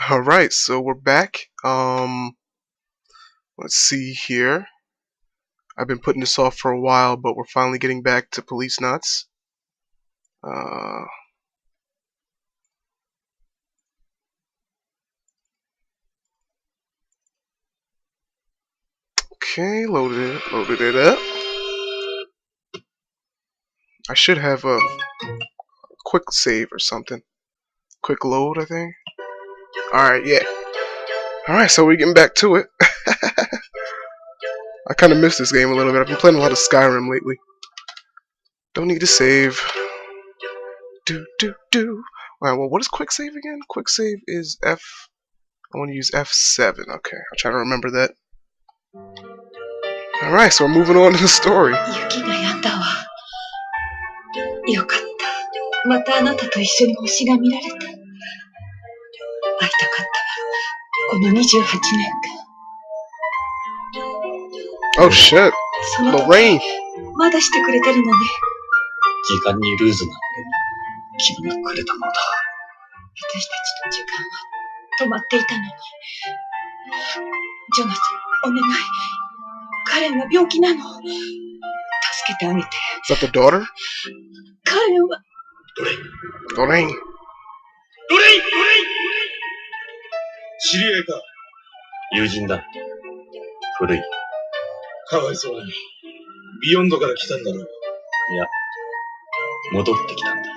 Alright, so we're back. Let's see here. I've been putting this off for a while, but we're finally getting back to Policenauts. Okay, loaded it up. I should have a quick save or something. Quick load, I think. Alright, yeah. Alright, so we're getting back to it. I kind of missed this game a little bit. I've been playing a lot of Skyrim lately. Don't need to save. Alright, well, what is quick save again? Quick save is F. I want to use F7. Okay, I'll try to remember that. Alright, so we're moving on to the story. よかった。またあなたと一緒に星が見られた。会いたかったわ。この28年間。Oh shit. Lorraine. まだしてくれてるのね。時間にルーズなので、君がくれたものだ。私たちの時間は止まっていたのに。ジョナサン、お願い。カレンは病気なの。助けてあげて。Is that the daughter? カレンは。Lorraine. 知り合いか？友人だ。古い。かわいそうに。ビヨンドから来たんだろう。いや、戻ってきたんだ。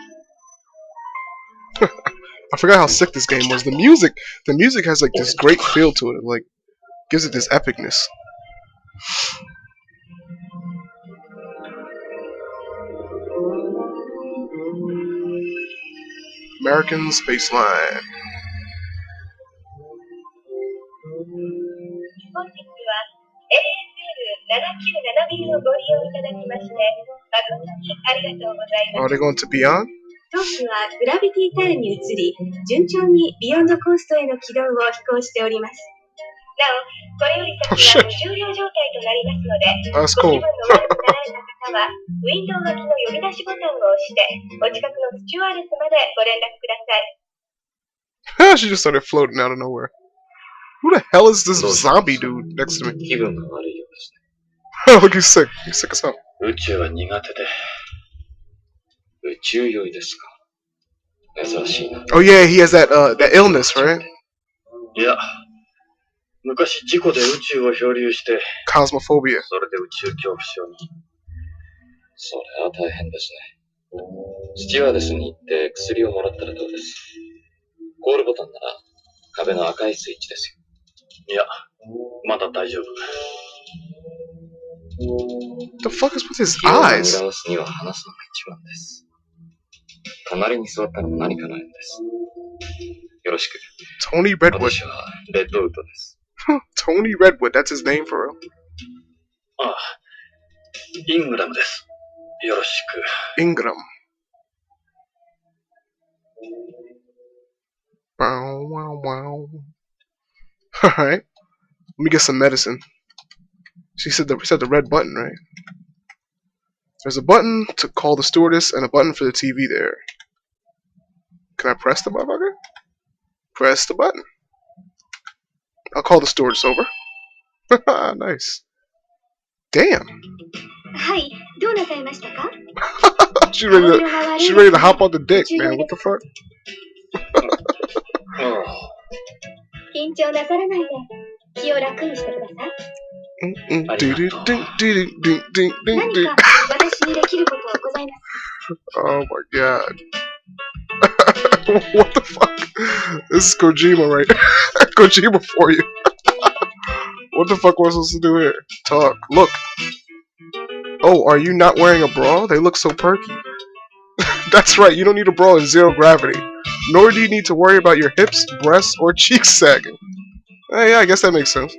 I forgot how sick this game was. The music has like this great feel to it. Like, gives it this epicness. American Space Line. 本日は ASL797B をご利用いただきまして誠にありがとうございます。 Are they going to Beyond? 当機はグラビティターンに移り順調にビヨンドコーストへの軌道を飛行しております。なお、これより先は無重量状態となりますので、ご気分の悪くなられた方はウィンドウ脇の呼び出しボタンを押してお近くのスチュワーデスまでご連絡ください。She just started floating out of nowhere. Who the hell is this zombie dude next to me? 気分が悪いようですね。Look, he's sick. He's sick as hell. 宇宙は苦手で、宇宙酔いですか。珍しいな。Oh yeah, he has that illness, right? いや、昔事故で宇宙を漂流して、Cosmophobia. それで宇宙恐怖症に。それは大変ですね。スチュワーデスに行って薬をもらったらどうです？コールボタンなら壁の赤いスイッチですよ。いや、まだ大丈夫。The fuck is with his eyes? 裏すには話すのが一番です。隣に座ったのも何かの縁です。よろしく。Tony Redwood. 私はレッドウッドです。Tony Redwood, that's his name for real? ああ、イングラムです。よろしく。Ingram. Wow, wow, wow. Alright. Let me get some medicine. She said the red button, right? There's a button to call the stewardess and a button for the TV there. Can I press the motherfucker? Press the button. I'll call the stewardess over. Nice. Damn. はい、どうなさいましたか？ She's ready to hop on the dick, man. What the fuck? 緊張なさらないで気を楽にしてください。何か私にできることはございます。Oh my god. What the fuck? This is Kojima, right? Kojima for you. What the fuck was I supposed to do here? Talk. Look. Oh, are you not wearing a bra? They look so perky. That's right, you don't need a bra in zero gravity. Nor do you need to worry about your hips, breasts, or cheeks sagging. Yeah, I guess that makes sense.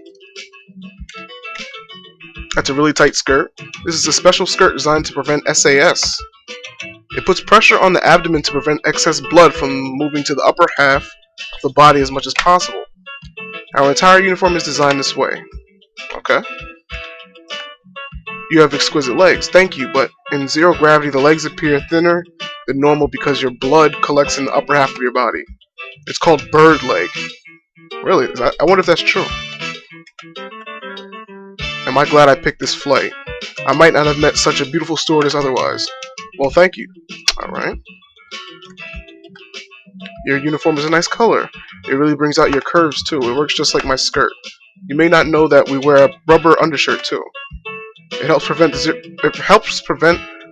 That's a really tight skirt. This is a special skirt designed to prevent SAS. It puts pressure on the abdomen to prevent excess blood from moving to the upper half of the body as much as possible. Our entire uniform is designed this way. Okay. You have exquisite legs. Thank you, but in zero gravity the legs appear thinner than normal because your blood collects in the upper half of your body. It's called bird leg. Really? I wonder if that's true. Am I glad I picked this flight? I might not have met such a beautiful stewardess otherwise. Well, thank you. Alright. Your uniform is a nice color. It really brings out your curves too. It works just like my skirt. You may not know that we wear a rubber undershirt too. It helps prevent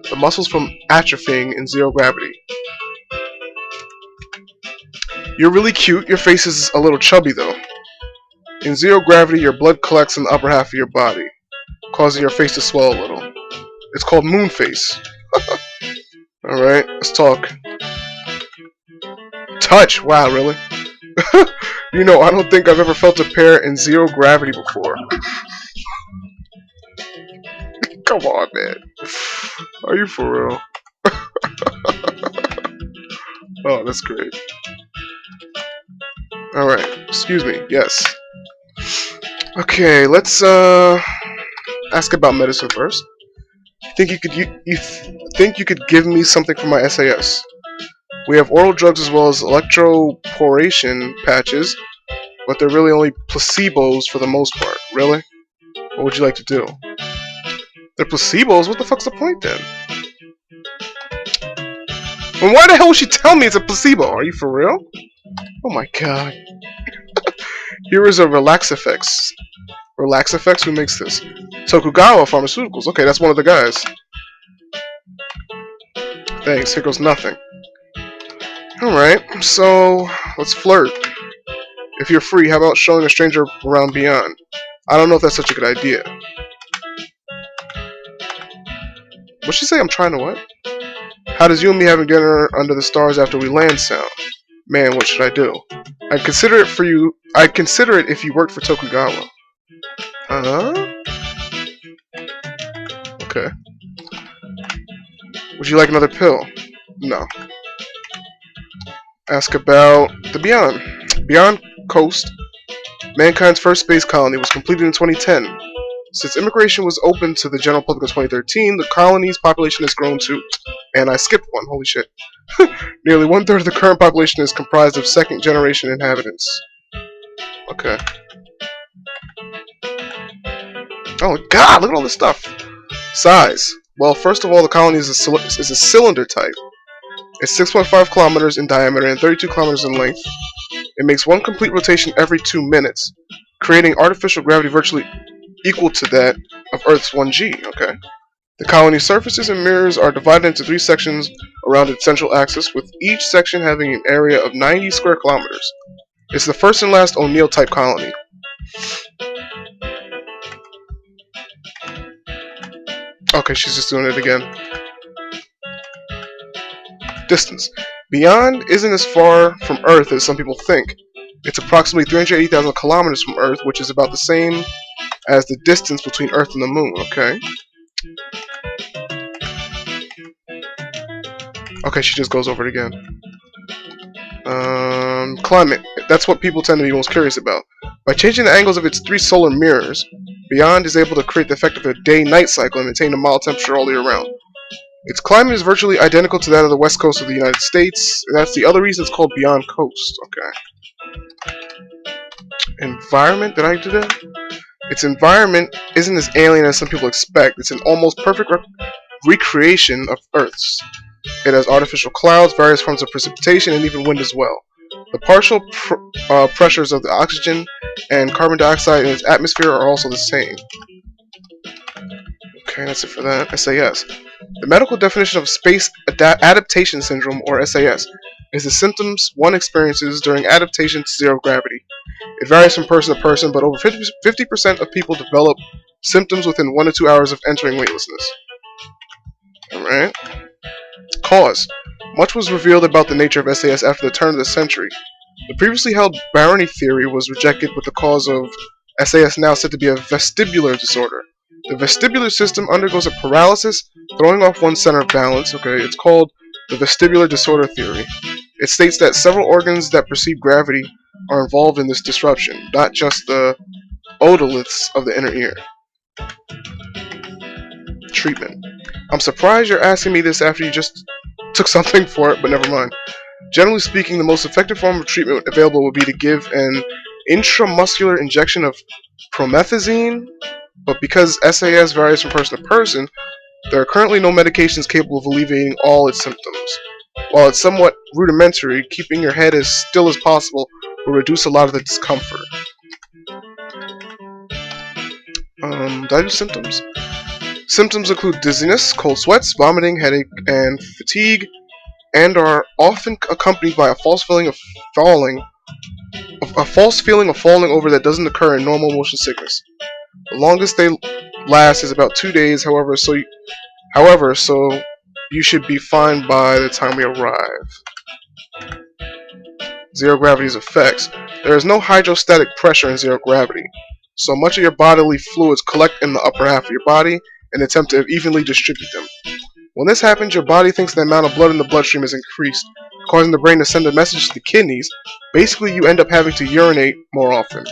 the muscles from atrophying in zero gravity. You're really cute. Your face is a little chubby though. In zero gravity, your blood collects in the upper half of your body, causing your face to swell a little. It's called moon face. Alright, let's talk. Touch! Wow, really? You know, I don't think I've ever felt a pair in zero gravity before. Come on, man. Are you for real? Oh, that's great. Alright, excuse me, yes. Okay, let's ask about medicine first. Think you could give me something for my SAS? We have oral drugs as well as electroporation patches, but they're really only placebos for the most part. Really? What would you like to do? They're placebos? What the fuck's the point then? Well, why the hell would she tell me it's a placebo? Are you for real? Oh my god. Here is a Relaxifex. Relaxifex? Who makes this? Tokugawa Pharmaceuticals. Okay, that's one of the guys. Thanks. Here goes nothing. Alright, so let's flirt. If you're free, how about showing a stranger around beyond? I don't know if that's such a good idea. What'd she say? I'm trying to what? How does you and me having dinner under the stars after we land sound? Man, what should I do? I'd consider it if you worked for Tokugawa. Okay. Would you like another pill? No. Ask about the Beyond. Beyond Coast, mankind's first space colony, was completed in 2010. Since immigration was open to the general public in 2013, the colony's population has grown to, and I skipped one, holy shit. Nearly 1/3 of the current population is comprised of second-generation inhabitants. Okay. Oh god, look at all this stuff. Size. Well, first of all, the colony is a cylinder type. It's 6.5 kilometers in diameter and 32 kilometers in length. It makes one complete rotation every 2 minutes, creating artificial gravity virtually equal to that of Earth's 1G. Okay. The colony's surfaces and mirrors are divided into 3 sections around its central axis, with each section having an area of 90 square kilometers. It's the first and last O'Neill-type colony. Okay, she's just doing it again. Distance. Beyond isn't as far from Earth as some people think. It's approximately 380,000 kilometers from Earth, which is about the same as the distance between Earth and the Moon, okay? Okay, she just goes over it again. Climate. That's what people tend to be most curious about. By changing the angles of its 3 solar mirrors, Beyond is able to create the effect of a day-night cycle and maintain a mild temperature all year round. Its climate is virtually identical to that of the west coast of the United States, and that's the other reason it's called Beyond Coast. Okay. Environment? Did I do that? Its environment isn't as alien as some people expect. It's an almost perfect recreation of Earth's. It has artificial clouds, various forms of precipitation, and even wind as well. The partial pressures of the oxygen and carbon dioxide in its atmosphere are also the same. Okay, that's it for that. SAS. The medical definition of Space Adaptation Syndrome, or SAS, is the symptoms one experiences during adaptation to zero gravity. It varies from person to person, but over 50% of people develop symptoms within 1 to 2 hours of entering weightlessness. Alright. Cause. Much was revealed about the nature of SAS after the turn of the century. The previously held barony theory was rejected, with the cause of SAS now said to be a vestibular disorder. The vestibular system undergoes a paralysis, throwing off one's center of balance. Okay, it's called the vestibular disorder theory. It states that several organs that perceive gravity are involved in this disruption, not just the otoliths of the inner ear. Treatment. I'm surprised you're asking me this after you just took something for it, but never mind. Generally speaking, the most effective form of treatment available would be to give an intramuscular injection of promethazine, but because SAS varies from person to person, there are currently no medications capable of alleviating all its symptoms. While it's somewhat rudimentary, keeping your head as still as possible will reduce a lot of the discomfort. Did I do symptoms? Symptoms include dizziness, cold sweats, vomiting, headache, and fatigue, and are often accompanied by a false feeling of falling over that doesn't occur in normal motion sickness. The longest they last is about 2 days, however, so you should be fine by the time we arrive. Zero gravity's effects. There is no hydrostatic pressure in zero gravity, so much of your bodily fluids collect in the upper half of your body and attempt to evenly distribute them. When this happens, your body thinks the amount of blood in the bloodstream is increased, causing the brain to send a message to the kidneys. Basically, you end up having to urinate more often.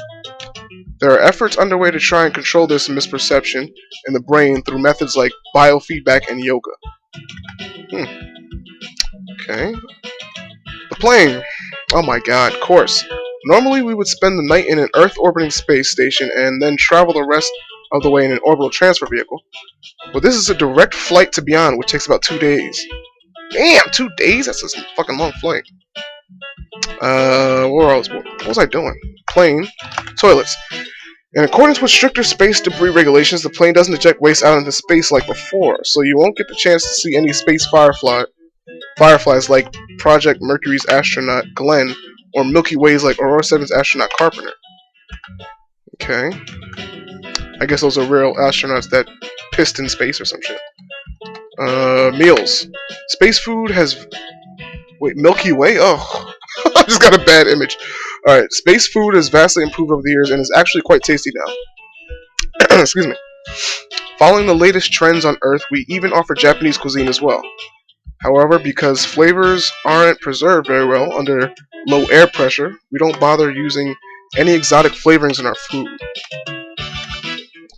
There are efforts underway to try and control this misperception in the brain through methods like biofeedback and yoga. Okay. The plane. Oh my god, course. Normally we would spend the night in an Earth-orbiting space station and then travel the rest of the way in an orbital transfer vehicle. But this is a direct flight to Beyond, which takes about 2 days. Damn, 2 days? That's a fucking long flight. What was I doing? Plane. Toilets. In accordance with stricter space debris regulations, the plane doesn't eject waste out into space like before, so you won't get the chance to see any space fireflies like Project Mercury's astronaut Glenn, or Milky Way's like Aurora 7's astronaut Carpenter. Okay. I guess those are real astronauts that pissed in space or some shit. Meals. Space food has... Wait, Milky Way? Oh, I just got a bad image. Alright, space food has vastly improved over the years and is actually quite tasty now. Excuse me. Following the latest trends on Earth, we even offer Japanese cuisine as well. However, because flavors aren't preserved very well under low air pressure, we don't bother using any exotic flavorings in our food.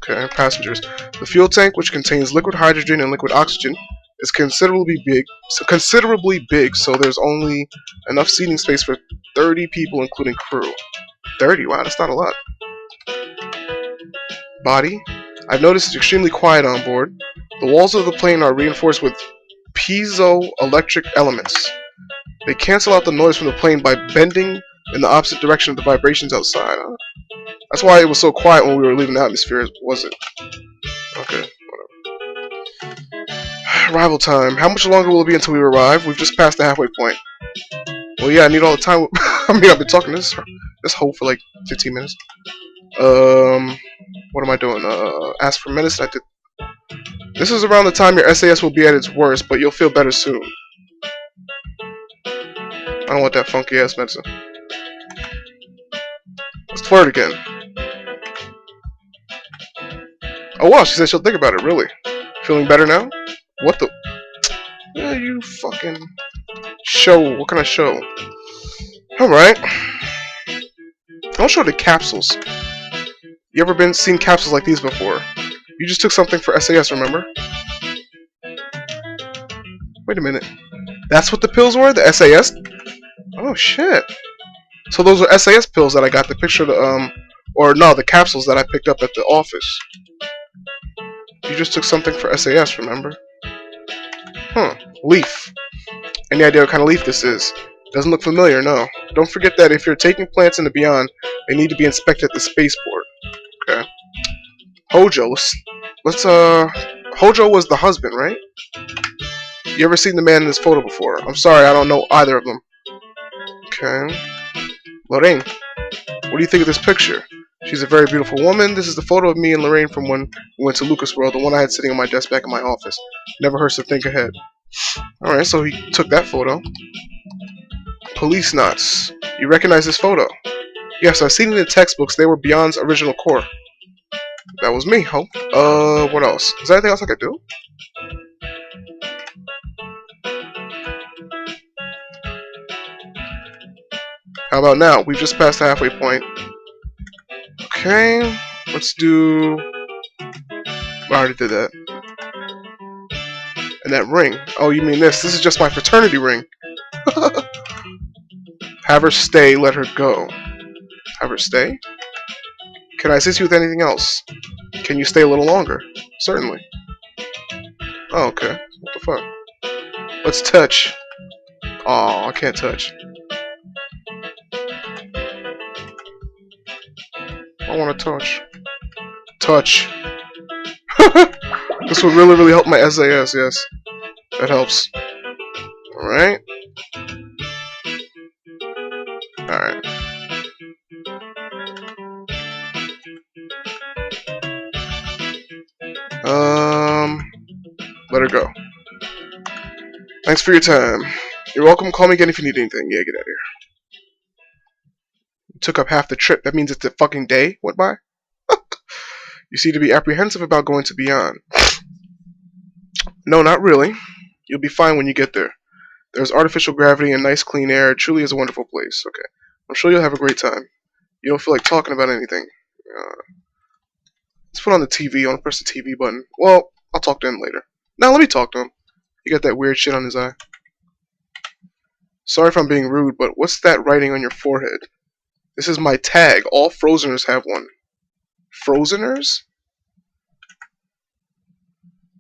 Okay, passengers. The fuel tank, which contains liquid hydrogen and liquid oxygen, is considerably big, so there's only enough seating space for 30 people, including crew. 30? Wow, that's not a lot. Body. I've noticed it's extremely quiet on board. The walls of the plane are reinforced with piezoelectric elements. They cancel out the noise from the plane by bending in the opposite direction of the vibrations outside. That's why it was so quiet when we were leaving the atmosphere, was it? Okay, whatever. Arrival time. How much longer will it be until we arrive? We've just passed the halfway point. Well, yeah, I need all the time. I mean, I've been talking this whole for like 15 minutes. What am I doing? Ask for medicine. I did. This is around the time your SAS will be at its worst, but you'll feel better soon. I don't want that funky ass medicine. Let's flirt again. Oh wow, she said she'll think about it, really. Feeling better now? What the? Yeah, you fucking show. What can I show? Alright. I'll show the capsules. You ever seen capsules like these before? You just took something for SAS, remember? Wait a minute. That's what the pills were? The SAS? Oh shit. So those are SAS pills that I got the picture of the capsules that I picked up at the office. You just took something for SAS, remember? Huh. Leaf. Any idea what kind of leaf this is? Doesn't look familiar, no. Don't forget that if you're taking plants into Beyond, they need to be inspected at the spaceport. Okay. Hojo. Hojo was the husband, right? You ever seen the man in this photo before? I'm sorry, I don't know either of them. Okay. Lorraine. What do you think of this picture? She's a very beautiful woman. This is the photo of me and Lorraine from when we went to Lucas World, the one I had sitting on my desk back in my office. Never hurts to think ahead. Alright, so he took that photo. Policenauts. You recognize this photo? Yes, I've seen it in the textbooks. They were Beyond's original core. That was me, Hope. What else? Is there anything else I could do? How about now? We've just passed the halfway point. Okay, let's do... I already did that. And that ring. Oh, you mean this? This is just my fraternity ring. Have her stay, let her go. Have her stay? Can I assist you with anything else? Can you stay a little longer? Certainly. Oh, okay. What the fuck? Let's touch. Oh, I can't touch. I want to touch. Touch. This will really, really help my SAS, yes. That helps. Alright. Alright. Let her go. Thanks for your time. You're welcome. Call me again if you need anything. Yeah, get out of here. You took up half the trip. That means it's a fucking day went by? You seem to be apprehensive about going to Beyond. No, not really. You'll be fine when you get there. There's artificial gravity and nice clean air. It truly is a wonderful place. Okay. I'm sure you'll have a great time. You don't feel like talking about anything. Let's put on the TV. I want to press the TV button. Well, I'll talk to him later. Now let me talk to him. He got that weird shit on his eye. Sorry if I'm being rude, but what's that writing on your forehead? This is my tag. All Frozeners have one. Frozeners?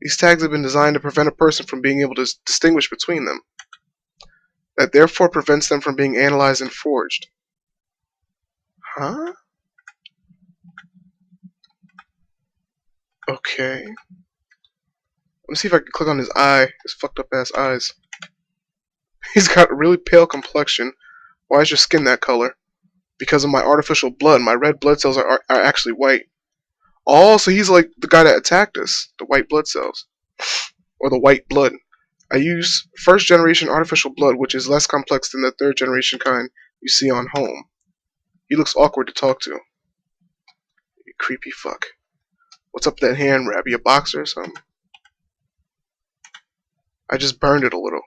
These tags have been designed to prevent a person from being able to distinguish between them. That therefore prevents them from being analyzed and forged. Huh? Okay. Let me see if I can click on his eye. His fucked up ass eyes. He's got a really pale complexion. Why is your skin that color? Because of my artificial blood. My red blood cells are actually white. Oh, so he's like the guy that attacked us. The white blood cells. Or the white blood. I use first generation artificial blood, which is less complex than the third generation kind you see on Home. He looks awkward to talk to. You creepy fuck. What's up with that hand wrap? You a boxer or something? I just burned it a little.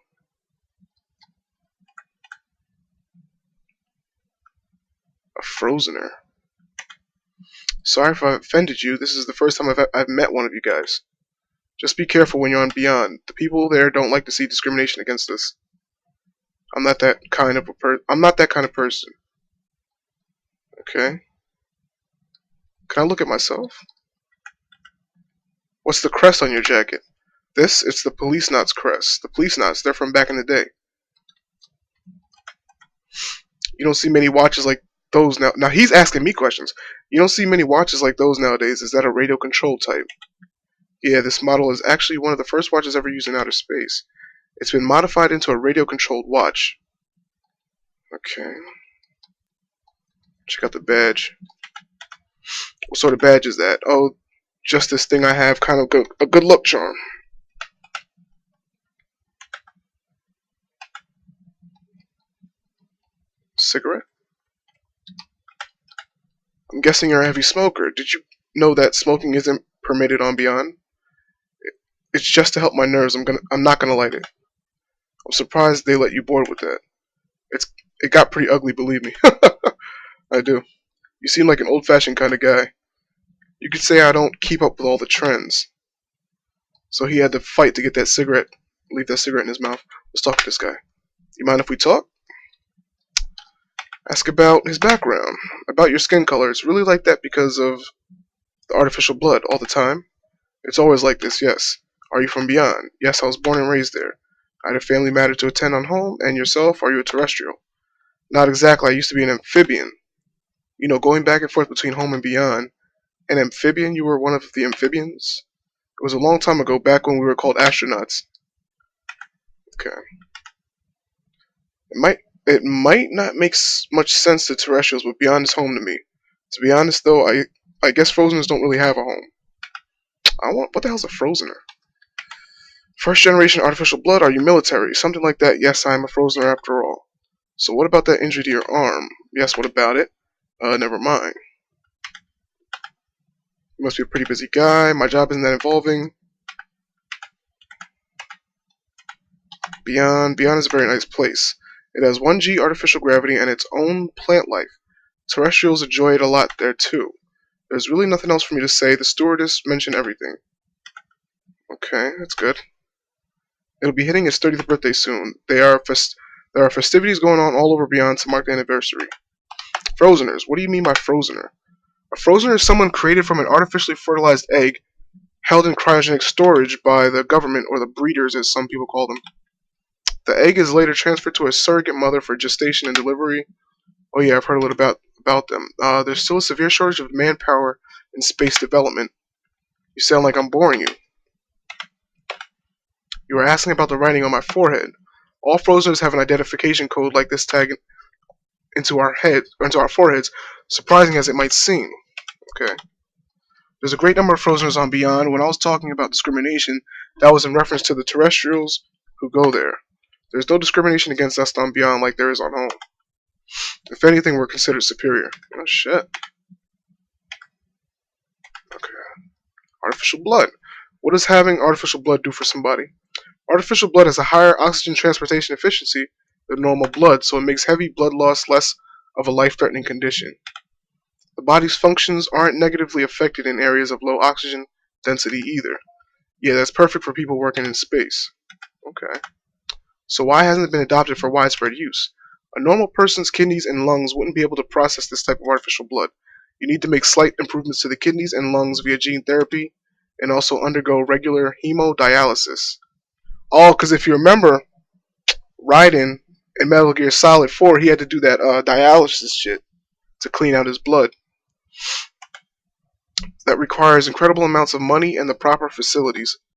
A Frozener. Sorry if I offended you. This is the first time I've met one of you guys. Just be careful when you're on Beyond. The people there don't like to see discrimination against us. I'm not that kind of person. Okay. Can I look at myself? What's the crest on your jacket? It's the Policenauts crest. The Policenauts, they're from back in the day. You don't see many watches like those now. Now he's asking me questions. You don't see many watches like those nowadays. Is that a radio control type? Yeah, this model is actually one of the first watches ever used in outer space. It's been modified into a radio controlled watch. Okay. Check out the badge. What sort of badge is that? Oh, just this thing I have, kind of a good luck charm. Cigarette? I'm guessing you're a heavy smoker. Did you know that smoking isn't permitted on Beyond? It's just to help my nerves. I'm not gonna light it. I'm surprised they let you board with that. It got pretty ugly, believe me. I do. You seem like an old-fashioned kind of guy. You could say I don't keep up with all the trends. So he had to fight to get that cigarette, leave that cigarette in his mouth. Let's talk to this guy. You mind if we talk? Ask about his background, about your skin color. It's really like that because of the artificial blood all the time. It's always like this, yes. Are you from Beyond? Yes, I was born and raised there. I had a family matter to attend on Home. And yourself, are you a terrestrial? Not exactly. I used to be an amphibian. You know, going back and forth between Home and Beyond. An amphibian? You were one of the amphibians? It was a long time ago, back when we were called astronauts. Okay. It might not make much sense to terrestrials, but Beyond is home to me. To be honest, though, I guess Frozeners don't really have a home. What the hell's a Frozener? First generation artificial blood, are you military? Something like that. Yes, I am a Frozener after all. So what about that injury to your arm? Yes, what about it? Never mind. You must be a pretty busy guy. My job isn't that involving. Beyond is a very nice place. It has 1G artificial gravity and its own plant life. Terrestrials enjoy it a lot there too. There's really nothing else for me to say. The stewardess mentioned everything. Okay, that's good. It'll be hitting its 30th birthday soon. There are festivities going on all over Beyond to mark the anniversary. Frozeners. What do you mean by frozener? A frozener is someone created from an artificially fertilized egg held in cryogenic storage by the government, or the breeders as some people call them. The egg is later transferred to a surrogate mother for gestation and delivery. Oh yeah, I've heard a little about them. There's still a severe shortage of manpower in space development. You sound like I'm boring you. You were asking about the writing on my forehead. All frozeners have an identification code like this tagged into our foreheads, surprising as it might seem. Okay. There's a great number of frozeners on Beyond. When I was talking about discrimination, that was in reference to the terrestrials who go there. There's no discrimination against us on Beyond like there is on home. If anything, we're considered superior. Oh shit. Okay. Artificial blood. What does having artificial blood do for somebody? Artificial blood has a higher oxygen transportation efficiency than normal blood, so it makes heavy blood loss less of a life-threatening condition. The body's functions aren't negatively affected in areas of low oxygen density either. Yeah, that's perfect for people working in space. Okay. So why hasn't it been adopted for widespread use? A normal person's kidneys and lungs wouldn't be able to process this type of artificial blood. You need to make slight improvements to the kidneys and lungs via gene therapy, and also undergo regular hemodialysis. Oh, because if you remember, Raiden in Metal Gear Solid 4, he had to do that dialysis shit to clean out his blood. That requires incredible amounts of money and the proper facilities.